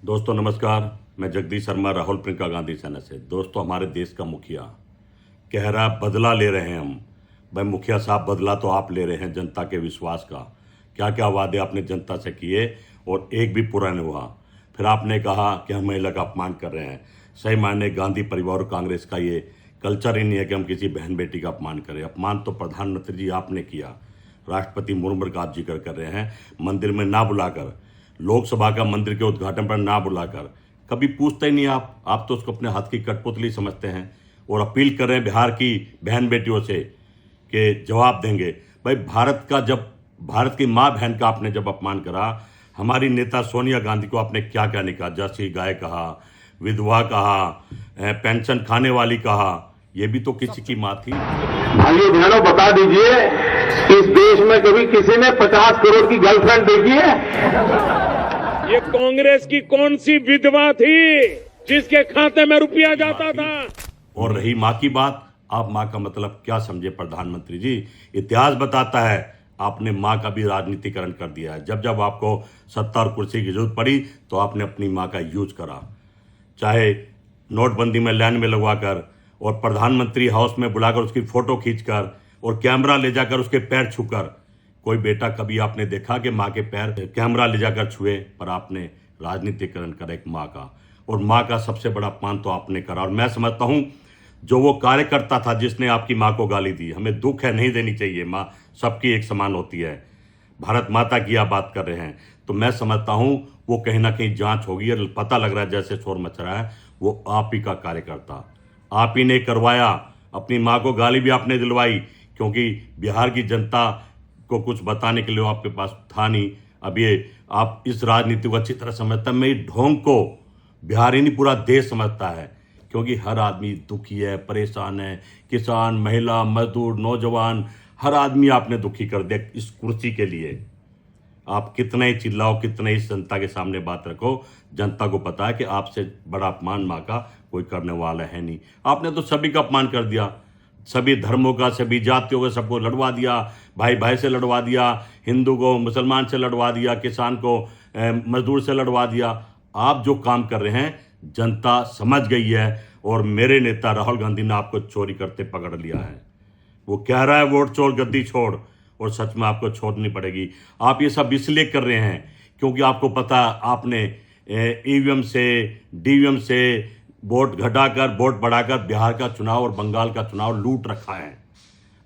दोस्तों नमस्कार। मैं जगदीश शर्मा, राहुल प्रियंका गांधी सेना से। दोस्तों, हमारे देश का मुखिया कह रहा है बदला ले रहे हैं हम। भाई मुखिया साहब, बदला तो आप ले रहे हैं जनता के विश्वास का। क्या क्या वादे आपने जनता से किए और एक भी पूरा नहीं हुआ। फिर आपने कहा कि हम महिला का अपमान कर रहे हैं। सही मायने गांधी परिवार और कांग्रेस का ये कल्चर ही नहीं है कि हम किसी बहन बेटी का अपमान करें। अपमान तो प्रधानमंत्री जी आपने किया। राष्ट्रपति मुर्मू का आप जिक्र कर रहे हैं, मंदिर में ना बुलाकर, लोकसभा का मंदिर के उद्घाटन पर ना बुलाकर। कभी पूछते ही नहीं आप तो उसको अपने हाथ की कठपुतली समझते हैं और अपील कर रहे हैं बिहार की बहन बेटियों से कि जवाब देंगे। भाई भारत की माँ बहन का आपने जब अपमान करा, हमारी नेता सोनिया गांधी को आपने क्या क्या नहीं कहा। जर्सी गाय कहा, विधवा कहा, पेंशन खाने वाली कहा। ये भी तो किसी की माँ थी। भाइयों बहनों, बता दीजिए, इस देश में कभी किसी ने 50 करोड़ की गर्लफ्रेंड देखी है? ये कांग्रेस की कौन सी विधवा थी जिसके खाते में रुपया जाता था? और रही माँ की बात, आप माँ का मतलब क्या समझे प्रधानमंत्री जी? इतिहास बताता है आपने माँ का भी राजनीतिकरण कर दिया है। जब जब आपको सत्ता और कुर्सी की जरूरत पड़ी तो आपने अपनी माँ का यूज करा, चाहे नोटबंदी में लाइन में लगवाकर और प्रधानमंत्री हाउस में बुलाकर उसकी फोटो खींचकर और कैमरा ले जाकर उसके पैर छूकर। कोई बेटा कभी आपने देखा कि माँ के पैर कैमरा ले जाकर छुए? पर आपने राजनीतिकरण करा एक माँ का, और माँ का सबसे बड़ा अपमान तो आपने करा। और मैं समझता हूँ जो वो कार्यकर्ता था जिसने आपकी माँ को गाली दी, हमें दुख है, नहीं देनी चाहिए। माँ सबकी एक समान होती है। भारत माता की आप बात कर रहे हैं तो मैं समझता हूँ वो कहीं ना कहीं जांच होगी। और पता लग रहा है जैसे शोर मच रहा है वो आप ही का कार्यकर्ता, आप ही ने करवाया। अपनी माँ को गाली भी आपने दिलवाई, क्योंकि बिहार की जनता को कुछ बताने के लिए आपके पास था नहीं। अब ये आप इस राजनीति को अच्छी तरह समझते हैं। मैं इस ढोंग को बिहार ही नहीं पूरा देश समझता है, क्योंकि हर आदमी दुखी है, परेशान है। किसान, महिला, मजदूर, नौजवान, हर आदमी आपने दुखी कर दिया इस कुर्सी के लिए। आप कितना ही चिल्लाओ, कितना ही जनता के सामने बात रखो, जनता को पता है कि आपसे बड़ा अपमान माँ का कोई करने वाला है नहीं। आपने तो सभी का अपमान कर दिया, सभी धर्मों का, सभी जातियों का, सबको लड़वा दिया। भाई भाई से लड़वा दिया, हिंदू को मुसलमान से लड़वा दिया, किसान को मजदूर से लड़वा दिया। आप जो काम कर रहे हैं जनता समझ गई है, और मेरे नेता राहुल गांधी ने आपको चोरी करते पकड़ लिया है। वो कह रहा है वोट चोर गद्दी छोड़, और सच में आपको छोड़नी पड़ेगी। आप ये सब इसलिए कर रहे हैं क्योंकि आपको पता आपने ईवीएम से, डीवीएम से वोट घटाकर, वोट बढ़ाकर बिहार का चुनाव और बंगाल का चुनाव लूट रखा है।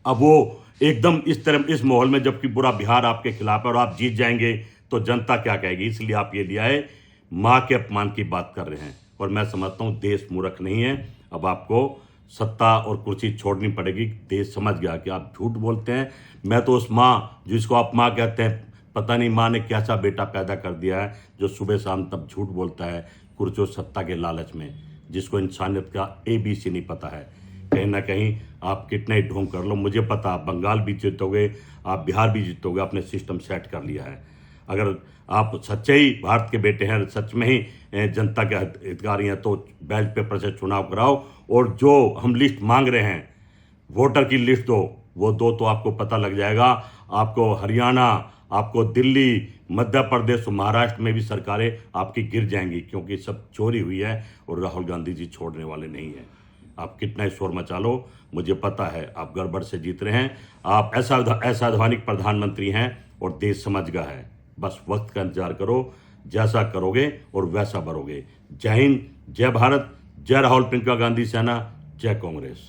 अब वो एकदम इस तरह इस माहौल में, जबकि पूरा बिहार आपके खिलाफ है और आप जीत जाएंगे तो जनता क्या कहेगी? इसलिए आप ये लिया है, माँ के अपमान की बात कर रहे हैं। और मैं समझता हूँ देश मूर्ख नहीं है। अब आपको सत्ता और कुर्सी छोड़नी पड़ेगी। देश समझ गया कि आप झूठ बोलते हैं। मैं तो उस माँ जिसको आप माँ कहते हैं, पता नहीं माँ ने कैसा बेटा पैदा कर दिया है जो सुबह शाम तब झूठ बोलता है कुर्सी और सत्ता के लालच में, जिसको इंसानियत का ABC नहीं पता है। कहीं ना कहीं आप कितना ही ढोंग कर लो, मुझे पता आप बंगाल भी जीतोगे, आप बिहार भी जीतोगे। आपने सिस्टम सेट कर लिया है। अगर आप सच्चे ही भारत के बेटे हैं, सच में ही जनता के हितकारी हैं, तो बैलेट पेपर से चुनाव कराओ, और जो हम लिस्ट मांग रहे हैं, वोटर की लिस्ट दो, वो दो तो आपको पता लग जाएगा। आपको हरियाणा, आपको दिल्ली, मध्य प्रदेश, महाराष्ट्र में भी सरकारें आपकी गिर जाएंगी, क्योंकि सब चोरी हुई है और राहुल गांधी जी छोड़ने वाले नहीं हैं। आप कितना ही शोर मचा लो, मुझे पता है आप गड़बड़ से जीत रहे हैं। आप ऐसा आधुनिक प्रधानमंत्री हैं और देश समझ गया है। बस वक्त का इंतजार करो, जैसा करोगे और वैसा भरोगे। जय हिंद, जय भारत, जय राहुल प्रियंका गांधी सेना, जय कांग्रेस।